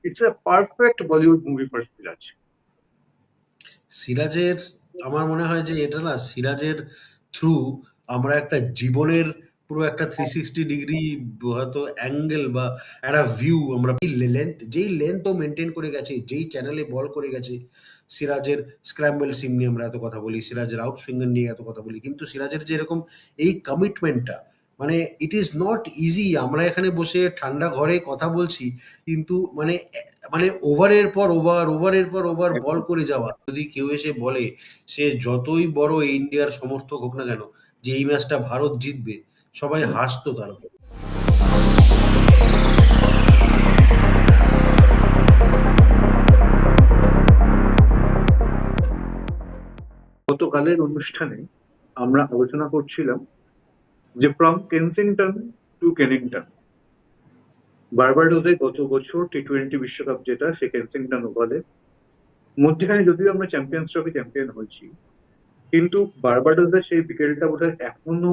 It's a perfect Bollywood movie for Siraj. সিরাজের আমার মনে হয় যে এটা না সিরাজের থ্রু আমরা একটা জীবনের পুরো একটা 360 ডিগ্রি হয়তো অ্যাঙ্গেল বা একটা ভিউ আমরা যেই লেন্থ ও মেনটেন করে গেছে, যেই চ্যানেলে বল করে গেছে। সিরাজের স্ক্র্যাম্বল সিম নিয়ে আমরা এত কথা বলি, সিরাজের আউট সুইঙ্গার নিয়ে এত কথা বলি, কিন্তু সিরাজের যে এরকম এই কমিটমেন্টটা, মানে ইট ইজ নট ইজি। আমরা এখানে বসে ঠান্ডা ঘরে কথা বলছি, কিন্তু মানে ওভারের পর ওভার, ওভারের পর ওভার বল একদম। করে যাওয়া। যদি কেউ এসে বলে, সে যতই বড় ইন্ডিয়ার সমর্থক হোক না কেন, যে এই ম্যাচটা ভারত জিতবে, সবাই হাসতো তার উপর। গতকালের অনুষ্ঠানে আমরা আলোচনা করছিলাম যে ফ্রম কেনসিংটন টু কেনিংটন, বার্বাডোসে গত বছর টি-20 বিশ্বকাপ জেতা সে কেনসিংটন ওভালে মধ্যখানে যদিও আমরা চ্যাম্পিয়ন্স ট্রফি চ্যাম্পিয়ন হয়েছি, কিন্তু বার্বাডোসের সেই বিকেলটা বোধহয় এখনো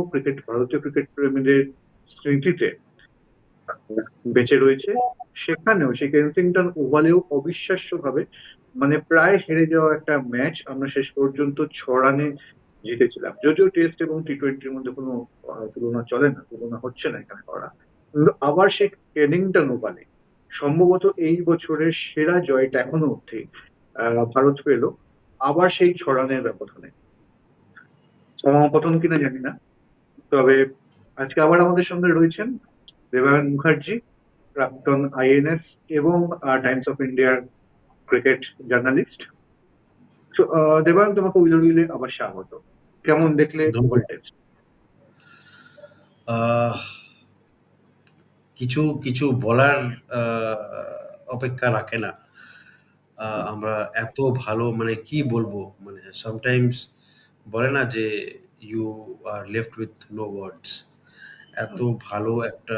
ভারতীয় ক্রিকেট প্রেমীদের স্মৃতিতে বেঁচে রয়েছে। সেখানেও সেই কেনসিংটন ওভালেও অবিশ্বাস্য ভাবে, মানে প্রায় হেরে যাওয়া একটা ম্যাচ আমরা শেষ পর্যন্ত 6 রানে জিতেছিলাম। যদিও টেস্ট এবং টি-20-র মধ্যে কোনো তুলনা চলে না, তুলনা হচ্ছে না এখানে করা। কিন্তু আবার সেই কেনিংটন ওভালে সম্ভবত এই বছরের সেরা জয়টা এখনো অব্দি ভারত পেল, আবার সেই 6 রানের ব্যবধানে। সমাপতন কিনা জানি না, তবে আজকে আবার আমাদের সঙ্গে রয়েছেন দেবায়ন মুখার্জি, প্রাক্তন আইএনএস এবং টাইমস অফ ইন্ডিয়ার ক্রিকেট জার্নালিস্ট। তো দেবায়ন, তোমাকে উইলে উইলে আবার স্বাগত। কেমন দেখলে ওভাল ধন্যবাদ। টেস্ট? আহ, কিছু কিছু বলার অপেক্ষা রাখে না। আমরা এত ভালো, মানে কি বলবো, মানে সামটাইমস বলে না যে you are left with no words. এত ভালো একটা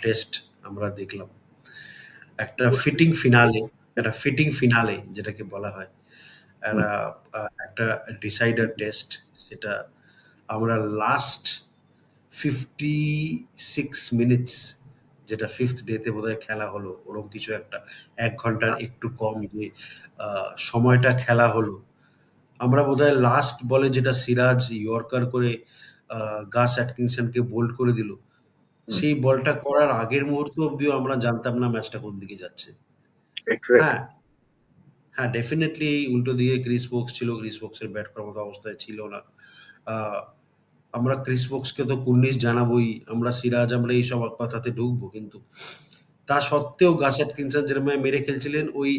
টেস্ট আমরা দেখলাম, একটা অবশ্যই। ফিটিং ফিনালে যেটাকে বলা হয়, হুম। একটা ডিসাইডার টেস্ট। সেটা আমরা লাস্ট 56 মিনিটস, যেটা ফিফথ ডেতে বোধহয় খেলা হলো, ওরকম কিছু একটা 1 ঘন্টার একটু কম যে সময়টা খেলা হলো। আমরা বোধহয় লাস্ট বলে যেটা সিরাজ ইয়র্কার করে গাস অ্যাটকিনসনকে বোল্ড করে দিল, হুম। সেই বলটা করার আগের মুহূর্ত অব্দিও আমরা জানতাম না ম্যাচটা কোন দিকে যাচ্ছে। হ্যাঁ, এক্স্যাক্টলি। হ্যাঁ, ডেফিনিটলি উল্টো দিকে ক্রিস ওকস ছিল। ক্রিস ওকসের ব্যাট করার মতো অবস্থায় ছিল না। আ আমরা ক্রিস ওকসকে তো কুর্নিশ জানাবোই। আমরা সিরাজ, আমরা এইসব কথাতে ঢুকবো। কিন্তু তা সত্ত্বেও গাস অ্যাটকিনসন যেরকমভাবে মেরে খেলছিলেন, ওই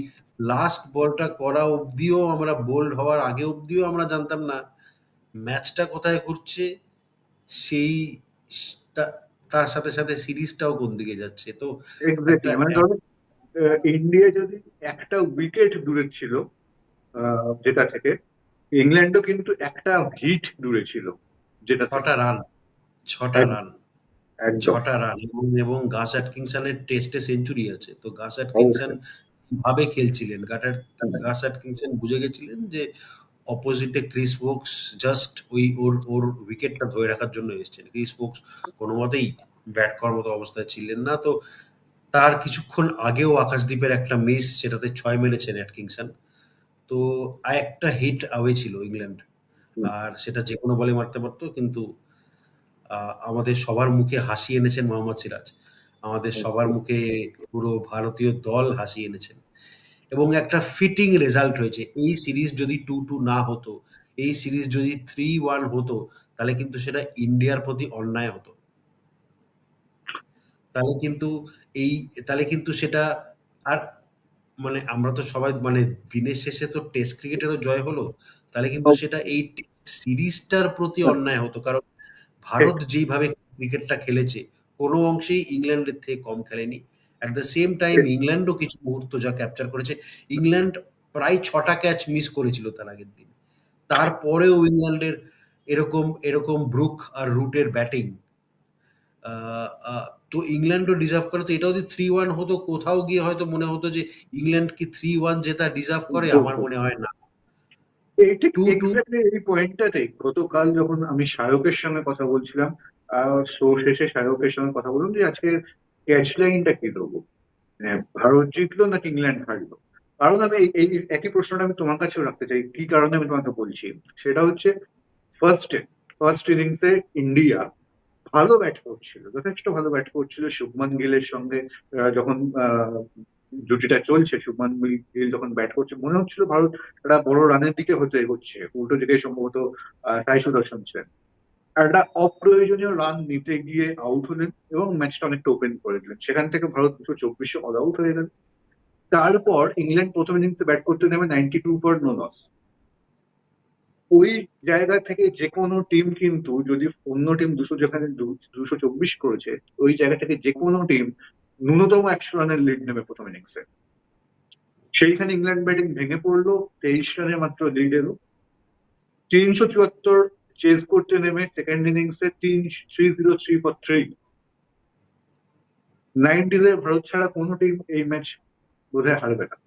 লাস্ট বলটা করা অব্দিও, আমরা বোল্ড হওয়ার আগে অব্দিও আমরা জানতাম না ম্যাচটা কোথায় ঘুরছে। সেই স তা তার সাথে সিরিজটাও কোন দিকে যাচ্ছে। তো একটা এক্স্যাক্টলি, মানে ধরো ইন্ডিয়া যদি একটা উইকেট দূরে ছিল জেতা থেকে, ইংল্যান্ডও কিন্তু একটা হিট দূরে ছিল জেতা ৬ থেকে। টা রান, ৬ টা এক- রান। একদম। ৬ টা রান, এবং গাস অ্যাটকিনসনের টেস্টে সেঞ্চুরি আছে। তো গাস অ্যাটকিনসন অবশ্যই। ভাবে খেলছিলেন। গাস অ্যাটকিনসন বুঝে গেছিলেন যে অপোজিটে ক্রিস ওকস জাস্ট ওর উইকেটটা ধরে রাখার জন্য এসেছেন। ক্রিস ওকস কোনমতেই ব্যাট করার মতো অবস্থায় ছিলেন না। তো তার কিছুক্ষণ আগেও আকাশদ্বীপের একটা মিস, সেটাতে ৬ মেরেছেন অ্যাটকিনসন। তো একটা হিট অ্যাওয়ে ছিল ইংল্যান্ড। হুম। আর সেটা যেকোনো বলে মারতে পারত। কিন্তু আমাদের সবার মুখে হাসি এনেছেন মোহাম্মদ সিরাজ। আমাদের সবার মুখে পুরো ভারতীয় দল হাসি এনেছেন। এবং একটা ফিটিং রেজাল্ট হয়েছে। এই সিরিজ যদি 2-2 না হতো, এই সিরিজ যদি 3-1 হতো, তাহলে কিন্তু সেটা ইন্ডিয়ার প্রতি অন্যায় হতো। তাহলে কিন্তু এই তাহলে কিন্তু সেটা, আর মানে আমরা তো সবাই, মানে দিনের শেষে তো টেস্ট ক্রিকেটেরও জয় হলো। তাহলে কিন্তু সেটা এই টেস্ট সিরিজটার প্রতি অন্যায় হতো। কারণ ঠিক। ভারত যেইভাবে ক্রিকেটটা খেলেছে, কোনো অংশেই ইংল্যান্ডের থেকে কম খেলেনি। অ্যাট দ্য সেম টাইম ঠিক। ইংল্যান্ডও কিছু মুহূর্ত যা ক্যাপচার করেছে, ইংল্যান্ড প্রায় ৬ টা ক্যাচ মিস করেছিল তার আগের দিন। তারপরেও ইংল্যান্ডের এরকম ব্রুক আর রুটের ব্যাটিং, আ আ তো ইংল্যান্ডও ডিজার্ভ করে। তো এটা যদি 3-1 হতো, কোথাও গিয়ে হয়তো মনে হতো যে ইংল্যান্ড কি 3-1 জেতা ডিজার্ভ করে? আমার মনে হয় না। এই ঠিক 2-2। এক্স্যাক্টলি এই পয়েন্টটাতেই গতকাল যখন আমি শায়কের সঙ্গে কথা বলছিলাম, শো শেষে শায়কের সঙ্গে কথা বললাম যে আজকে ক্যাচ লাইনটা কি দেবো। ভারত জিতলো নাকি ইংল্যান্ড হারলো? কারণ আমি এই একই প্রশ্নটা আমি তোমার কাছেও রাখতে চাই, কি কারণে আমি তোমাকে বলছি। সেটা হচ্ছে ফার্স্ট ফার্স্ট ইনিংসে ইন্ডিয়া ভালো ব্যাট করছিল, যথেষ্ট ভালো ব্যাট করছিল শুভমান গিলের সঙ্গে। যখন জুটিটা চলছে, শুভমান গিল যখন ব্যাট করছে, মনে হচ্ছিল ভারত একটা বড় রানের দিকে হতে এগোচ্ছে। উল্টো দিকে সম্ভবত টাই সুদর্শন ছিলেন, একটা অপ্রয়োজনীয় রান নিতে গিয়ে আউট হলেন এবং ম্যাচটা অনেকটা ওপেন করে দিলেন। সেখান থেকে ভারত 224 অল আউট হয়ে গেল। তারপর ইংল্যান্ড প্রথম ইনিংসে ব্যাট করতে নেমে 92 ফর নো লস। ওই জায়গা থেকে যে কোনো টিম কিন্তু, যদি অন্য টিম 200, যেখানে 224 করেছে, ওই জায়গা থেকে যে কোনো টিম ন্যূনতম 100 রানের লিড নেবে প্রথম ইনিংসে। সেইখানে ইংল্যান্ড ব্যাটিং ভেঙে পড়লো, 23 রানে মাত্র লিড এলো। 374 চেস করতে নেমে সেকেন্ড ইনিংসে 303 ফর 3। নাইনটিজের ভারত ছাড়া কোনো টিম এই ম্যাচ বোধহয় হারবে না,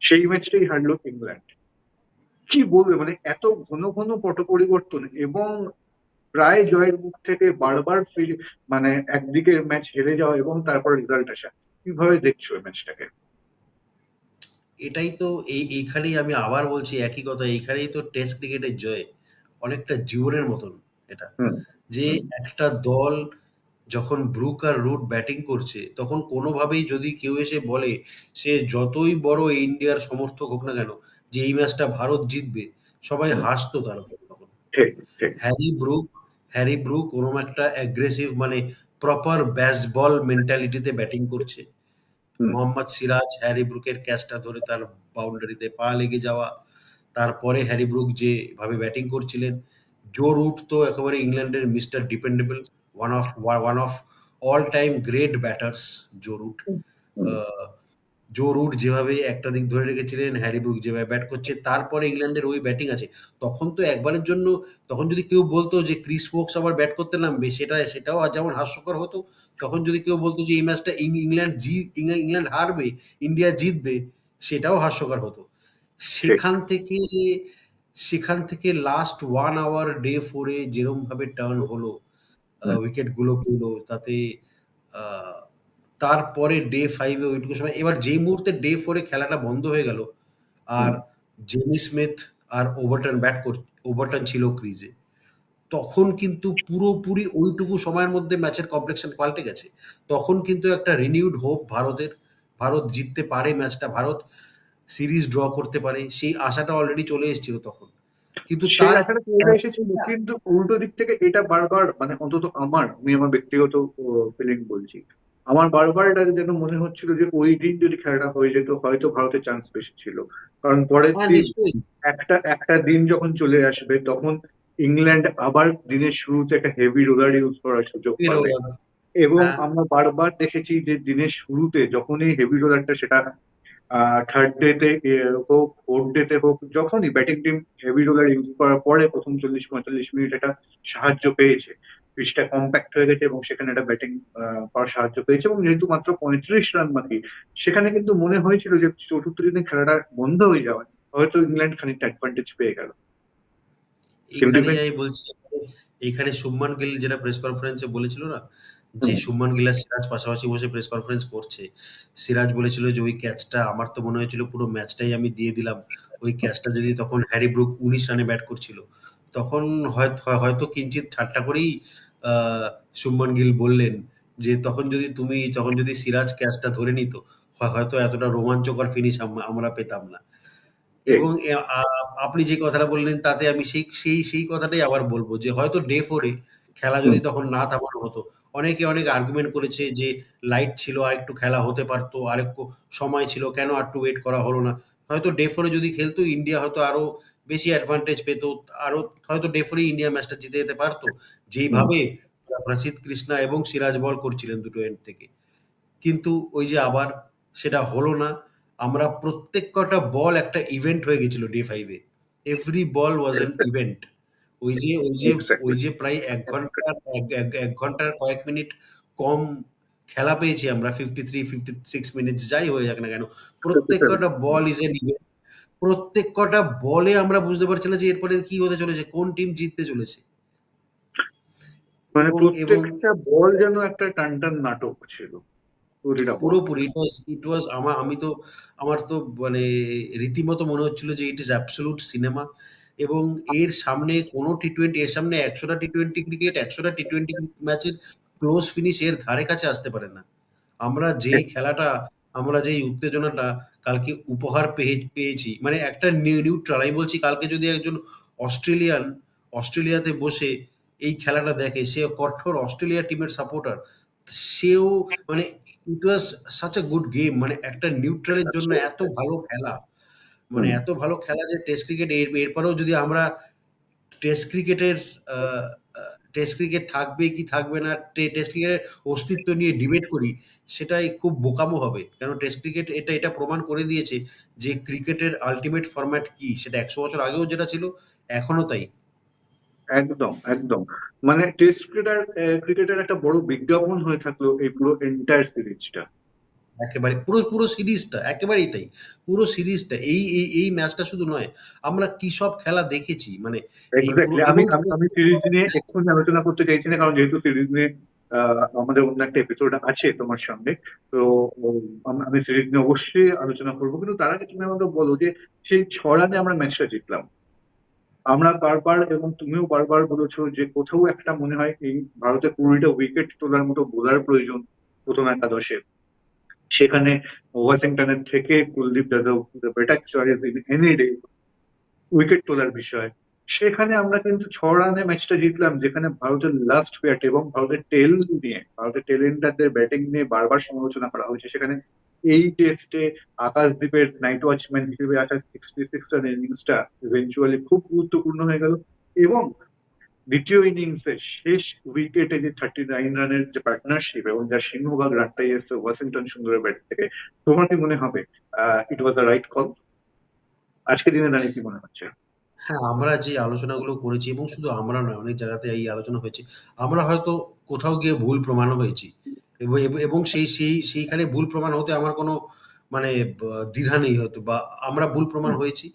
সেই ম্যাচটাই হারলো ইংল্যান্ড। কি বলবে, মানে এত ঘন ঘন পট পরিবর্তন এবং প্রায় জয়ের মুখ থেকে বারবার মানে একদিকে ম্যাচ হেরে যাওয়া এবং তারপর রেজাল্ট আসা। কিভাবে দেখছো এই ম্যাচটাকে? এটাই তো এইখানেই আমি আবার বলছি একই কথা। এইখানেই তো টেস্ট ক্রিকেটের জয়। অনেকটা জীবনের মতন এটা। হুম। যে হুম। একটা দল যখন ব্রুক আর রুট ব্যাটিং করছে, তখন কোনোভাবেই যদি কেউ এসে বলে, সে যতই বড় ইন্ডিয়ার সমর্থক হোক না কেন, যে এই ম্যাচটা ভারত জিতবে, সবাই হুম। হাসতো তার উপর তখন। ঠিক। ঠিক। হ্যারি ব্রুক হ্যারি ব্রুক ওরকম একটা অ্যাগ্রেসিভ মানে প্রপার ব্যাসবল মেন্টালিটিতে ব্যাটিং করছে। হুম। মোহাম্মদ সিরাজ হ্যারি ব্রুকের ক্যাচটা ধরে তার বাউন্ডারিতে পা লেগে যাওয়া। তারপরে হ্যারি ব্রুক যেভাবে ব্যাটিং করছিলেন, জো রুট তো একেবারে ইংল্যান্ডের mister dependable, one of all time great batters Joe Root. Hmm. Hmm. আ জো রুট যেভাবে একটা দিক ধরে রেখেছিলেন, হ্যারি ব্রুক যেভাবে ব্যাট করছে, তারপরে ইংল্যান্ডের ওই ব্যাটিং আছে। তখন তো একবারের জন্য, তখন যদি কেউ বলতো যে ক্রিস ওকস আবার ব্যাট করতে নামবে, সেটাও যেমন হাস্যকর হতো। তখন যদি কেউ বলতো যে এই ম্যাচটা ইংল্যান্ড হারবে, ইন্ডিয়া জিতবে, সেটাও হাস্যকর হতো। ঠিক। সেখান থেকে সেখান থেকে লাস্ট 1 আওয়ার ডে 4 এ যেরমভাবে টার্ন হলো, হুম। উইকেট গুলো পেলো, তাতে আ তারপরে ডে 5 এ ওইটুকু সময়, এবার যেই মুহূর্তে ডে 4 এ খেলাটা বন্ধ হয়ে গেল, আর হুম। জেমি স্মিথ আর ওভারটন ছিল ক্রিজে। তখন কিন্তু পুরোপুরি ওইটুকু সময়ের মধ্যে ম্যাচের কমপ্লেক্সন পাল্টে গেছে। তখন কিন্তু একটা রিনিউড হোপ ভারতের। ভারত জিততে পারে ম্যাচটা, ভারত সিরিজ ড্র করতে পারে। সেই আশাটা অলরেডি চলে এসেছিল তখন। কিন্তু সেই তার আশাটা চলে এসেছিল, কিন্তু উল্টো দিক থেকে এটা বারবার, মানে অন্তত আমি আমার ব্যক্তিগত ফিলিং বলছি, আমার বারবার এটা যেন মনে হচ্ছিল যে ওই দিন যদি খেলাটা হয়ে যেত, হয়তো ভারতের চান্স বেশি ছিল। কারণ পরের হ্যাঁ, দিন নিশ্চয়ই। একটা একটা দিন যখন চলে আসবে, তখন ইংল্যান্ড আবার দিনের শুরুতে একটা হেভি রোলার ইউজ করার সুযোগ পাবে। এবং হ্যাঁ, আমরা বারবার দেখেছি যে দিনের শুরুতে যখনই হেভি রোলারটা, সেটা থার্ড ডে তে হোক, ফোর্থ ডে তে হোক, যখনই batting team heavy roller use করার পরে প্রথম 40-45 মিনিট এটা সাহায্য পেয়েছে। পিচটা কম্প্যাক্ট হয়ে গেছে এবং সেখানে একটা ব্যাটিং করার সাহায্য পেয়েছে, এবং যেহেতু মাত্র 35 রান বাকি, সেখানে কিন্তু মনে হয়েছিল যে চতুর্থ দিনে খেলাটা বন্ধ হয়ে যাওয়ায় হয়তো ইংল্যান্ড খানিকটা অ্যাডভান্টেজ পেয়ে গেল। কিন্তু এইখানেই আমি বলছি, এইখানে শুভমান গিল যেটা প্রেস কনফারেন্সে বলেছিল না? যে হুম। শুভমান গিল আর সিরাজ পাশাপাশি বসে প্রেস কনফারেন্স করছে। সিরাজ বলেছিল যে, "ওই ক্যাচটা আমার তো মনে হয়েছিল পুরো ম্যাচটাই আমি দিয়ে দিলাম। ওই ক্যাচটা যদি তখন হ্যারি ব্রুক ১৯ রানে ব্যাট করছিল।" তখন হয়তো কিঞ্চিৎ ঠাট্টা করেই আ শুভমান গিল বললেন যে, তখন যদি সিরাজ ক্যাচটা ধরে নিত, হয়তো এতটা রোমাঞ্চকর ফিনিশ আমরা পেতাম না।" ঠিক। এবং আপনি যে কথাটা বললেন, তাতে আমি সেই কথাটাই আবার বলব যে, হয়তো ডে 4 এ খেলা হুম। যদি তখন না থামানো হতো, অনেকে অনেক আর্গুমেন্ট করেছে যে লাইট ছিল, আরেকটু খেলা হতে পারত, আরেকটু সময় ছিল, কেন আরেকটু ওয়েট করা হলো না? হয়তো ডে 4 এ যদি খেলতো, ইন্ডিয়া হয়তো আরো বেশি অ্যাডভান্টেজ পেত। আরো হয়তো ডে 4 এ ইন্ডিয়া ম্যাচটা জিতে যেতে পারত। হুম। যেইভাবে প্রসিদ্ধ কৃষ্ণা এবং সিরাজ বল করছিলেন দুটো এন্ড থেকে। কিন্তু ওই যে আবার সেটা হলো না। আমরা প্রত্যেক কটা বল একটা ইভেন্ট হয়ে গেছিল ডে 5 এ। Every ball was an event. ওই যে ওই যে ওই এক্স্যাক্টলি। যে প্রায় ১ ঘন্টার কয়েক মিনিট কম খেলা পেয়েছি আমরা, 53-56 মিনিটস যাই হয়ে যাক না কেন। প্রত্যেক কটা বল ইস অ্যান ইভেন্ট। প্রত্যেক কটা বলে আমরা বুঝতে পারছি না যে এরপরে কি হতে চলেছে, কোন টিম জিততে চলেছে। মানে এবং এবং প্রত্যেকটা বল যেন একটা টান টান নাটক ছিল। প্রতিটা বল। পুরোপুরি ইট ওয়াজ আমি তো আমার তো মানে রীতিমতো মনে হচ্ছিল যে ইট ইস অ্যাবসোলিউট সিনেমা এবং এর সামনে কোনো টি-টোয়েন্টি এর সামনে ১০০ টা টি-টোয়েন্টি ক্রিকেট, ১০০ টা টি-টোয়েন্টি ম্যাচের ক্লোজ ফিনিশ এর ধারে কাছে আসতে পারে না। আমরা যেই খেলাটা, আমরা যেই উত্তেজনাটা কালকে উপহার পেয়েছি মানে একটা নিউট্রাল আমি বলছি কালকে যদি একজন অস্ট্রেলিয়ান অস্ট্রেলিয়াতে বসে এই খেলাটা দেখে, সে কঠোর অস্ট্রেলিয়া টিমের সাপোর্টার। সেও মানে it was such a good game মানে একটা নিউট্রালের জন্য এত ভালো খেলা। মানে হুম, এত ভালো খেলা যে টেস্ট ক্রিকেট এরপরেও যদি আমরা টেস্ট ক্রিকেটের আ আ টেস্ট ক্রিকেট থাকবে কি থাকবে না, টেস্ট ক্রিকেটের অস্তিত্ব নিয়ে ডিবেট করি, সেটাই খুব বোকামো হবে। কারণ টেস্ট ক্রিকেট এটা প্রমাণ করে দিয়েছে যে ক্রিকেটের আল্টিমেট ফরম্যাট কি? সেটা ১০০ বছর আগেও যেটা ছিল, এখনো তাই। একদম, একদম। মানে টেস্ট ক্রিকেটের একটা বড় বিজ্ঞাপন হয়ে থাকলো এই পুরো এন্টায়ার সিরিজটা। একেবারে পুরো সিরিজটা একেবারেই তাই। পুরো সিরিজটা এই ম্যাচটা শুধু নয়, আমরা কি সব খেলা দেখেছি মানে এই পুরো এক্সাক্টলি। আমি এবং আমি আমি সিরিজ নিয়ে এক্ষুনি আলোচনা করতে চাইছি না, কারণ যেহেতু সিরিজ নিয়ে আমাদের অন্য একটা এপিসোড আছে তোমার সঙ্গে। তো আমি সিরিজ নিয়ে অবশ্যই আলোচনা করবো, কিন্তু তার আগে তুমি আমাকে বলো যে সেই 6 রানে আমরা ম্যাচটা জিতলাম। আমরা বারবার, এবং তুমিও বারবার বলেছো যে কোথাও একটা মনে হয় এই ভারতের 20টা উইকেট তোলার মতো বোলার প্রয়োজন প্রথম একাদশে। সেখানে ওয়াশিংটনের থেকে Kuldeep Yadav better choice in any day wicket তোলার বিষয়। সেখানে আমরা কিন্তু 6 রানে ম্যাচটা জিতলাম, যেখানে ভারতের লাস্ট ব্যাট এবং ভারতের টেল এন্ডারদের ব্যাটিং নিয়ে বারবার সমালোচনা করা হয়েছে। সেখানে এই টেস্টে আকাশদ্বীপের নাইট ওয়াচম্যান হিসেবে আসা 66 রানের ইনিংসটা ইভেঞ্চুয়ালি খুব গুরুত্বপূর্ণ হয়ে গেল। এবং দ্বিতীয় ইনিংসের শেষ উইকেটে যে 39 রানের যে পার্টনারশিপ এবং যার সিংহভাগ রানটাই এসছে ওয়াশিংটন সুন্দরের ব্যাট থেকে, তোমার কি মনে হবে ইট ওয়াজ আ রাইট কল? আজকে দিনে দাঁড়িয়ে কি মনে হচ্ছে? হ্যাঁ, আমরা যে আলোচনাগুলো করেছি এবং শুধু আমরা নয়, অনেক জায়গাতে এই আলোচনা হয়েছে। আমরা হয়তো কোথাও গিয়ে ভুল প্রমাণও হয়েছি। এবং সেইখানে ভুল প্রমাণ হতে আমার কোনো মানে দ্বিধা নেই হয়তো বা আমরা ভুল প্রমাণ হুম, হয়েছি।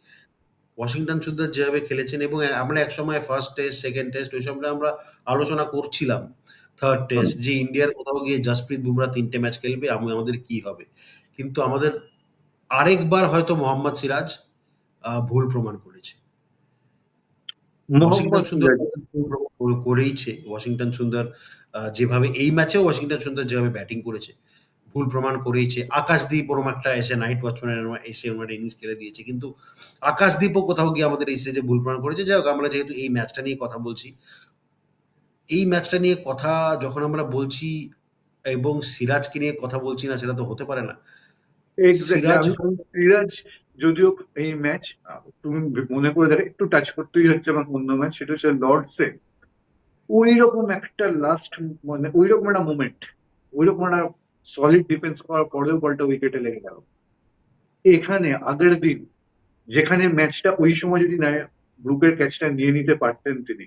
ওয়াশিংটন সুন্দর যেভাবে খেলেছেন এবং আমরা একসময় ফার্স্ট টেস্ট, সেকেন্ড টেস্ট ওইসব নিয়ে আমরা আলোচনা করছিলাম। থার্ড হুম। টেস্ট যে ইন্ডিয়ার কোথাও গিয়ে জাসপ্রীত বুমরা ৩ টে ম্যাচ খেলবে, আমাদের কি হবে? কিন্তু আমাদের আরেকবার হয়তো মোহাম্মদ সিরাজ ভুল প্রমাণ করেছে। ওয়াশিংটন মোহাম্মদ সুন্দর সিরাজ। করেইছে। ওয়াশিংটন সুন্দর যেভাবে এই ম্যাচেও ওয়াশিংটন সুন্দর যেভাবে ব্যাটিং করেছে, ভুল প্রমাণ করেইছে। আকাশদীপ ওরকম একটা এসে নাইট ওয়াচম্যানের এসে ওরকম একটা ইনিংস খেলে দিয়েছে। কিন্তু আকাশদীপও কোথাও গিয়ে আমাদের এই সিরিজে ভুল প্রমাণ করেছে। যাই হোক আমরা যেহেতু এই ম্যাচটা নিয়ে কথা বলছি, এই ম্যাচটা নিয়ে কথা যখন আমরা বলছি এবং সিরাজকে নিয়ে কথা বলছি না সেটা তো হতে পারে না। এক্স্যাক্টলি। সিরাজ আমি সিরাজ, যদিও এই ম্যাচ তুমি মনে করে দেখো, একটু টাচ করতেই হচ্ছে আমার অন্য ম্যাচ, সেটা হচ্ছে লর্ডসে ওই রকম একটা লাস্ট, মানে ওই রকম একটা মুভমেন্ট, ওই রকম একটা সলিড ডিফেন্স করার পরেও বলটা উইকেটে লেগে গেল। এখানে আগের দিন যেখানে ম্যাচটা ওই সময় যদি না ব্রুকের ক্যাচটা নিয়ে নিতে পারতেন তিনি,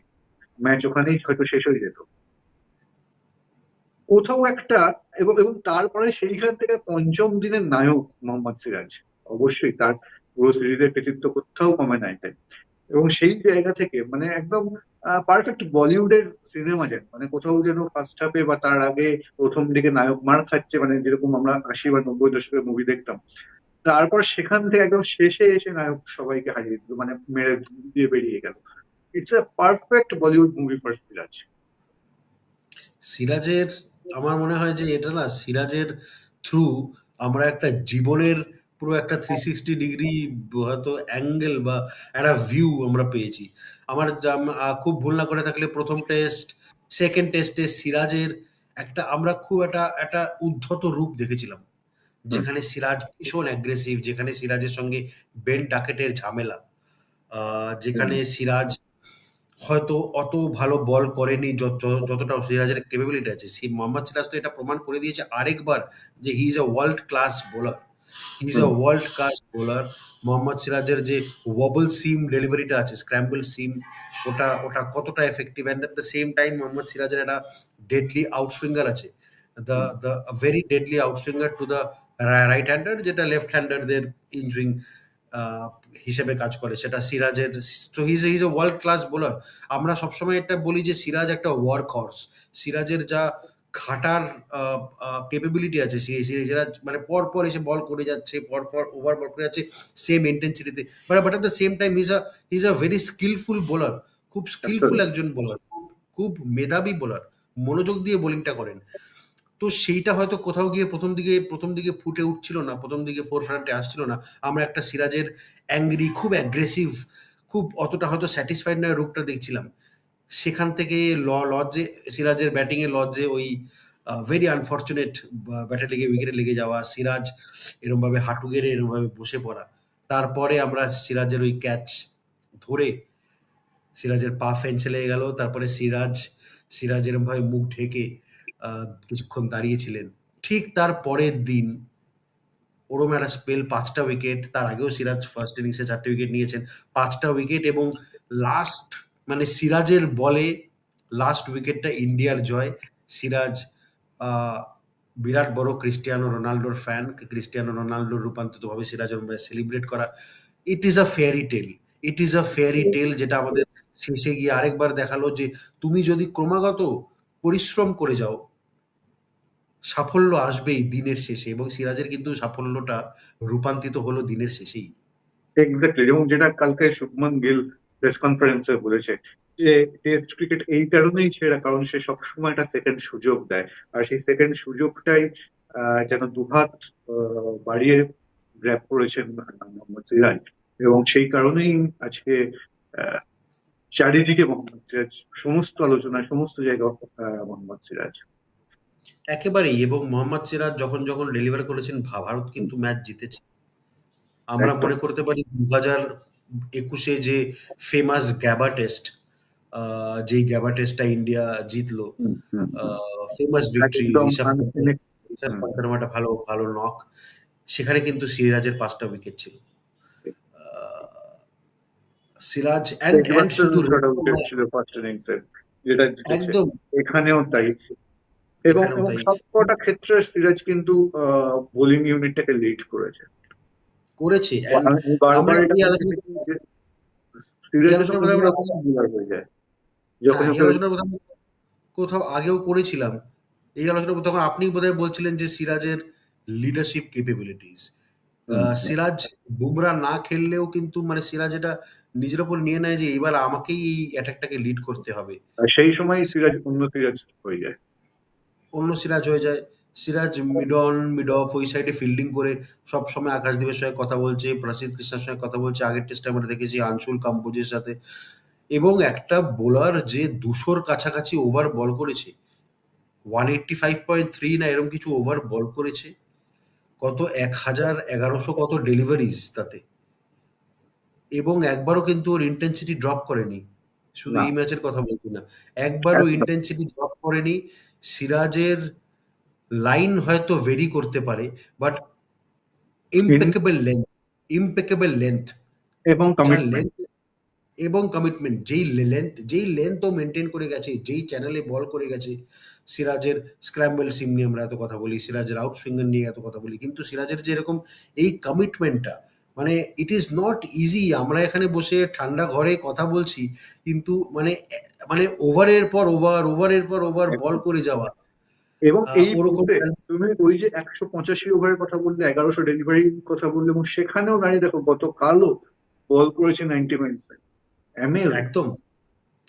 ম্যাচ ওখানেই হয়তো শেষ হয়ে যেত কোথাও একটা। এবং এবং তারপরে সেইখান থেকে পঞ্চম দিনের নায়ক মোহাম্মদ সিরাজ, অবশ্যই তার পুরো সিরিজের কৃতিত্ব কোথাও কমে নাই তাই। এবং সেই জায়গা থেকে মানে একদম পারফেক্ট বলিউডের সিনেমা যেন, মানে কোথাও যেন ফার্স্ট হাফে বা তার আগে প্রথম দিকে নায়ক মার খাচ্ছে, মানে যেরকম আমরা 80 বা 90 দশকের মুভি দেখতাম। তারপর সেখান থেকে একদম শেষে এসে নায়ক সবাইকে হারিয়ে দিল, মানে মেরে দিয়ে বেরিয়ে গেল। It's a perfect Bollywood movie for Siraj. সিরাজের আমার মনে হয় যে এটা না সিরাজের থ্রু আমরা একটা জীবনের পুরো একটা 360 ডিগ্রি হয়তো অ্যাঙ্গেল বা একটা ভিউ আমরা পেয়েছি। আমার খুব ভুল না করে থাকলে ১ম টেস্ট, সেকেন্ড টেস্টে সিরাজের আমরা খুব একটা উদ্ধত রূপ দেখেছিলাম। হুম, যেখানে সিরাজ ভীষণ অ্যাগ্রেসিভ, যেখানে সিরাজের সঙ্গে বেন ডাকেটের ঝামেলা। আ হুম, যেখানে সিরাজ হয়তো অত ভালো বল করেনি যতটা সিরাজের ক্যাপাবিলিটি আছে। মোহাম্মদ সিরাজ তো এটা প্রমাণ করে দিয়েছে আরেকবার যে he is a world class bowler. He is a hmm, world class bowler. Mohammed সিরাজের যে ওয়াবল সিম ডেলিভারিটা আছে, স্ক্র্যাম্বল সিম ওটা কতটা effective and at the same time Mohammed সিরাজের একটা ডেডলি আউটসুইঙ্গার আছে। Hmm. The very deadly outswinger to the right hander যেটা লেফট হ্যান্ডারদের ইনজুইং আ হিসেবে কাজ করে। সেটা সিরাজের so he is a world class bowler. আমরা সবসময় এটা বলি যে সিরাজ একটা ওয়ার্ক হর্স। সিরাজের যা খাটার ক্যাপাবিলিটি আছে। সিরাজ মানে পরপর এসে বল করে যাচ্ছে, পরপর ওভার বল করে যাচ্ছে সেম ইন্টেন্সিটিতে। But at the same time he is a very skillful bowler. খুব স্কিলফুল Absolutely. একজন বোলার। খুব মেধাবী বোলার। মনোযোগ দিয়ে বোলিংটা করেন। তো সেইটা হয়তো কোথাও গিয়ে প্রথম দিকে ফুটে উঠছিল না। প্রথম দিকে ফোর ফ্রন্টে আসছিল না। আমরা একটা সিরাজের অ্যাংরি, খুব অ্যাগ্রেসিভ, খুব অতটা হয়তো স্যাটিসফাইড নয় রূপটা দেখছিলাম। সেখান থেকে লজ্জে সিরাজের ব্যাটিং এ লজ্জে ওই ভেরি আনফরচুনেট ব্যাটে লেগে উইকেটে লেগে যাওয়া, সিরাজ এরকম ভাবে হাঁটু গেড়ে এরকম ভাবে বসে পড়া। তারপরে আমরা সিরাজের ওই ক্যাচ ধরে সিরাজের পা ফেন্সে লেগে গেল। তারপরে সিরাজ এরকম ভাবে মুখ ঢেকে কিছুক্ষণ দাঁড়িয়েছিলেন। ঠিক তার পরের দিন ওরম একটা স্পেল, ৫টা উইকেট। তার আগেও সিরাজ ফার্স্ট ইনিংসে ৪টে উইকেট নিয়েছেন। ৫টা উইকেট এবং লাস্ট মানে সিরাজের বলে লাস্ট উইকেটটা ইন্ডিয়ার জয়। সিরাজ আ বিরাট বড় ক্রিস্টিয়ানো রোনাল্ডোর ফ্যান। ক্রিস্টিয়ানো রোনাল্ডোর রূপান্তরিতভাবে সিরাজ ওরমভাবে সেলিব্রেট করা। ইট ইস আ ফেয়ারি টেল। ইট ইস আ ফেয়ারি টেল যেটা আমাদের শেষে গিয়ে আরেকবার দেখালো যে তুমি যদি ক্রমাগত পরিশ্রম করে যাও, সাফল্য আসবেই দিনের শেষে, এবং সিরাজের কিন্তু সাফল্যটা রূপান্তরিত হলো দিনের শেষেই। এক্স্যাক্টলি, এবং যেটা কালকে শুভমান গিল প্রেস কনফারেন্সে বলেছে যে টেস্ট ক্রিকেট এই কারণেই সেরা, কারণ সে সবসময় একটা সেকেন্ড সুযোগ দেয়। আর সেই সেকেন্ড সুযোগটাই যেন দুহাত বাড়িয়ে গ্র্যাব করেছেন মোহাম্মদ সিরাজ, এবং সেই কারণেই আজকে আহ, চারিদিকে মোহাম্মদ সিরাজ, সমস্ত আলোচনায় সমস্ত জায়গায় মোহাম্মদ সিরাজ। একেবারেই। এবং মোহাম্মদ সিরাজ যখন ডেলিভার করেছেন ভারত কিন্তু ম্যাচ জিতেছে। আমরা একদম। মনে করতে পারি ২০২১ যে ফেমাস গ্যাবা টেস্ট, যেই গ্যাবা টেস্টটা ইন্ডিয়া জিতলো, হুম, হুম, হুম। ফেমাস ভিক্টরি, একদম ঋষভ পান্থের একটা ভালো ভালো নক। সেখানে কিন্তু সিরাজের ৫টা উইকেট ছিল। সিরাজ অ্যান্ড শুধু উইকেট ছিল ফার্স্ট ইনিংসে, যেটা জিতেছে। একদম এখানেও তাই। এবং এখানেও এবং তাই সবকটা ক্ষেত্রে সিরাজ কিন্তু বোলিং ইউনিটটাকে লিড করেছে। করেছে। অ্যান্ড আমি বারবার আমরা এটা এই বলতেছি আলোচনা যে এই সিরাজের আলোচনার কথা আমরা অন্যরকম বোলার হয়ে যায় হ্যাঁ, যখন এই ওকে। আলোচনার কথা আমরা কোথাও আগেও করেছিলাম। এই আলোচনা তখন আপনি বোধহয় বলছিলেন যে সিরাজের লিডারশিপ ক্যাপাবিলিটিস। হুম, হুম। সিরাজ বুমরা না খেললেও কিন্তু মানে সিরাজ এটা নিজের উপর নিয়ে নেয় যে এবার আমাকেই এই অ্যাটাকটাকে লিড করতে হবে। আর সেই সময় সিরাজ অন্য সিরাজ হয়ে যায়। অন্য সিরাজ হয়ে যায়। Siraj mid on, mid of ওই সাইডে ফিল্ডিং করে সবসময় আকাশদীপের সঙ্গে কথা বলছে, প্রসিদ্ধ কৃষ্ণার সঙ্গে কথা বলছে। আগের টেস্টে আমরা দেখেছি আনসুল কাম্বোজের সাথে। এবং একটা বোলার যে ২০০ র কাছাকাছি ওভার বল করেছে। 185.3 না এরকম কিছু ওভার বল করেছে। কত ১০০০, ১১০০ কত ডেলিভারিজ তাতে। এবং একবারও কিন্তু ওর ইনটেনসিটি ড্রপ করেনি। শুধু না, এই ম্যাচের কথা বলছি না। একবারও একদম। ইনটেনসিটি ড্রপ করেনি। সিরাজের লাইন হয়তো ভেরি করতে পারে, বাট ইন- ইম্পেকেবল লেংথ, এবং যার কমিটমেন্ট। লেংথ এবং কমিটমেন্ট, যেই লেন্থ ও মেইনটেইন করে গেছে, যেই চ্যানেলে বল করে গেছে। সিরাজের স্ক্র্যাম্বল সিম নিয়ে আমরা এত কথা বলি, সিরাজের আউট সুইঙ্গার নিয়ে এত কথা বলি। কিন্তু সিরাজের যে এরকম এই কমিটমেন্টটা, মানে ইট ইস নট ইজি। আমরা এখানে বসে ঠান্ডা ঘরে কথা বলছি, কিন্তু মানে ওভারের পর ওভার, ওভারের পর ওভার বল একদম। করে যাওয়া। এবং এই ওরকম পোসে তুমি ওই যে ১৮৫ ওভারের কথা বললে, ১১০০ ডেলিভারি কথা বললে, এবং সেখানেও দাঁড়িয়ে দেখো গতকালও বল করেছে 90 মিনিটসে। অ্যামেজিং। একদম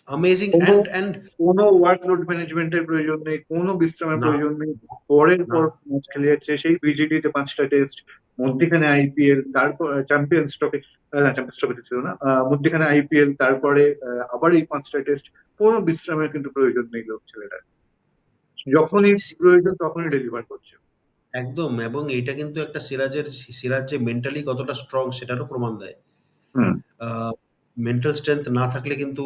অ্যামেজিং। কোনো অ্যান্ড কোনো ওয়ার্কলোড ম্যানেজমেন্টের প্রয়োজন নেই, কোনো বিশ্রামের না, প্রয়োজন নেই। পরের না, পর ম্যাচ খেলে যাচ্ছে, সেই বিজিটিতে 5টা টেস্ট, মধ্যিখানে আইপিএল, তারপর চ্যাম্পিয়ন্স ট্রফি, না চ্যাম্পিয়ন্স ট্রফি ছিল না, মধ্যিখানে আইপিএল, তারপরে আবার এই 5টা টেস্ট। কোনো বিশ্রামের কিন্তু প্রয়োজন নেই লোক ছেলেটা, যখনই প্রয়োজন তখনই ডেলিভার করছে। একদম। এবং এইটা কিন্তু একটা সিরাজ যে মেন্টালি কতটা স্ট্রং সেটারও প্রমাণ দেয়। হুম। আ মেন্টাল স্ট্রেংথ না থাকলে কিন্তু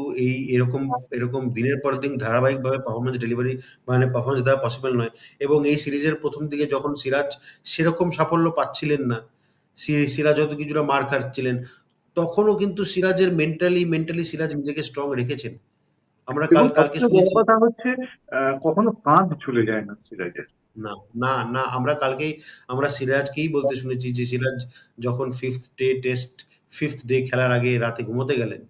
এরকম এরকম দিনের পর দিন ধারাবাহিকভাবে পারফরম্যান্স দেওয়া পসিবল নয়। এবং এই সিরিজের ১ম দিকে যখন সিরাজ সেরকম সাফল্য পাচ্ছিলেন না, সিরাজ হয়তো কিছুটা মার খাচ্ছিলেন, তখনও কিন্তু সিরাজের মেন্টালি সিরাজ নিজেকে স্ট্রং রেখেছেন। আমরা এবং কালকে সবচেয়ে বড় শুনেছি। কথা হচ্ছে কখনো কাঁধ ঝুলে যায় না সিরাজের। না, না, আমরা সিরাজকেই বলতে শুনেছি যে সিরাজ যখন 5th ডে খেলার আগে রাতে ঘুমোতে গেলেন,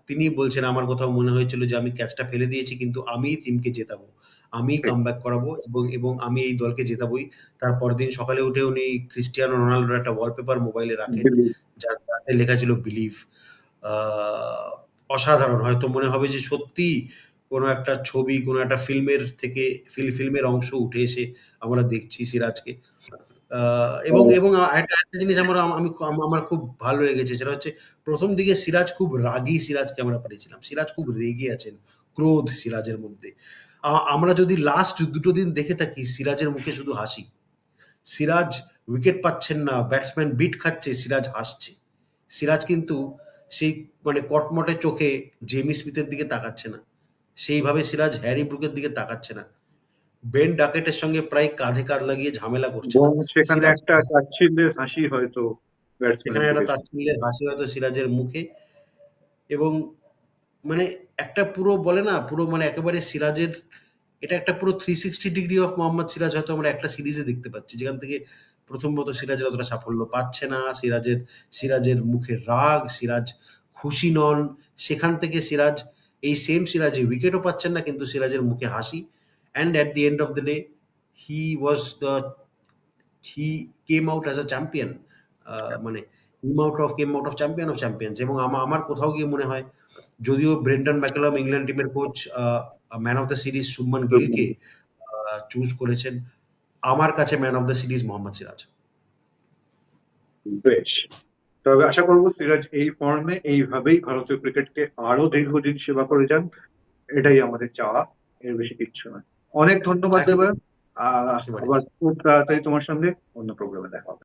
তিনি বলছেন, "আমার কোথাও মনে হয়েছিল যে আমি ক্যাচটা ফেলে দিয়েছি কিন্তু আমিই টিমকে জেতাবো। আমিই ঠিক। কামব্যাক করাবো এবং আমি এই দলকে জেতাবোই।" তার পরদিন সকালে উঠে উনি ক্রিস্টিয়ানো রোনাল্ডোর একটা ওয়ালপেপার মোবাইলে রাখেন। দিল্লি। যাতে লেখা ছিল বিলিভ। আ অসাধারণ! হয়তো মনে হবে যে সত্যিই কোনো একটা ছবি, কোনো একটা ফিল্মের থেকে ফিল্মের অংশ উঠে এসে আমরা দেখছি সিরাজকে। আ এবং ও, এবং আরেকটা জিনিস আমার খুব ভালো লেগেছে, সেটা হচ্ছে ১ম দিকে সিরাজ খুব রাগী সিরাজকে আমরা পেয়েছিলাম। সিরাজ খুব রেগে আছেন। ক্রোধ সিরাজের মধ্যে। আমরা যদি লাস্ট ২ টো দিন দেখে থাকি, সিরাজের মুখে শুধু হাসি। সিরাজ উইকেট পাচ্ছেন না, ব্যাটসম্যান বিট খাচ্ছে, সিরাজ হাসছে। সিরাজ কিন্তু সেই মানে কটমটে চোখে জেমি স্মিথের দিকে তাকাচ্ছে না। সেইভাবে সিরাজ হ্যারি ব্রুকের দিকে তাকাচ্ছে না। বেন ডাকেটের সঙ্গে প্রায় কাঁধে কাঁধ লাগিয়ে ঝামেলা করছে না। বরং সেখানে সিরাজ একটা তাচ্ছিল্যের হাসি হয়তো সেখানে ব্যাটসম্যানের একটা দিকে। তাচ্ছিল্যের হাসি হয়তো সিরাজের মুখে এবং মানে একটা পুরো বলে না, পুরো মানে একেবারে সিরাজের এটা একটা পুরো 360 ডিগ্রি অফ মোহাম্মদ সিরাজ হয়তো আমরা একটা সিরিজে দেখতে পাচ্ছি। যেখান থেকে প্রথমত সিরাজের অতটা সাফল্য পাচ্ছে না। সিরাজের মুখে রাগ, সিরাজ খুশি নন। সেখান থেকে সিরাজ এই সেম সিরাজই উইকেটও পাচ্ছেন না কিন্তু সিরাজের মুখে হাসি। And at the end of the day he was the he came out as a champion. মানে came out of champion of champions এবং আমার কোথাও গিয়ে মনে হয় যদিও ব্রেন্টন ম্যাকালাম ইংল্যান্ড টিমের coach man of the series Shubman গিলকে চুজ করেছেন। আমার কাছে man of the series Mohammed Siraj. বেশ। তবে আশা করবো সিরাজ এই ফর্মে এইভাবেই ভারতীয় ক্রিকেটকে আরো দীর্ঘদিন সেবা করে যান। এটাই আমাদের চাওয়া, এর বেশি কিচ্ছু নয়। অনেক ধন্যবাদ একেবারে, দেবেন। একেবারে। আবার খুব তাড়াতাড়ি তোমার সঙ্গে অন্য প্রোগ্রামে দেখা হবে।